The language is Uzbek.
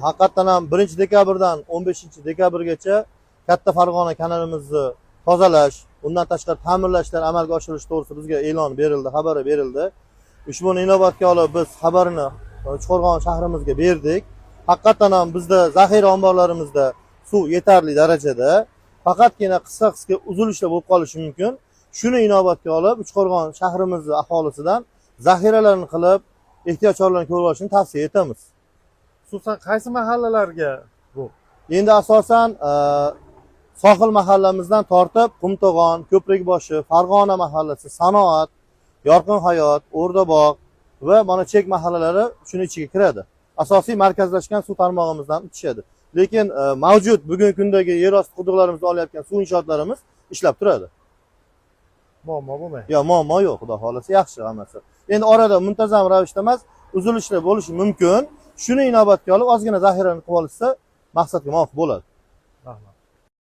Haqiqatan ham 1-dekabrdan 15-dekabrgacha Katta Farg'ona kanalimizni tozalash, undan tashqari ta'mirlashlar amalga oshirish to'g'risida bizga e'lon berildi, xabari berildi. Ushbuni inobatga olib biz xabarini Uchqo'rg'on shahrimizga berdik. Haqiqatan ham bizda zaxira omborlarimizda suv yetarli darajada, faqatgina qisqa uzilishlar bo'lib qolishi mumkin. Shuni inobatga olib Uchqo'rg'on shahrimizni aholisidan zaxiralarni qilib, ehtiyot choralarini ko'rib olishni tavsiya etamiz. Xususan qaysi mahallalarga bu? Endi asosan sohil mahallamizdan tortib Qumto'g'on, Ko'prikboshi, Farg'ona mahallasi, Sanoat, Yorqin hayot, O'rdabog' va mana chek mahallalari shuni ichiga kiradi. Asosiy markazlashgan suv tarmog'imizdan o'tishadi. Lekin mavjud bugungi kundagi yer osti quduqlarimizda olayotgan suv inshootlarimiz ishlab turadi. Muammo bo'lmaydi. Yo'q, muammo yo'q, xudo xolasa yaxshi hammasi. Endi orada muntazam ravishda emas, uzilishlar bo'lishi mumkin. Shuni inobatga olib ozgina zaxirani qilib olishsa maqsadga muvofiq bo'ladi.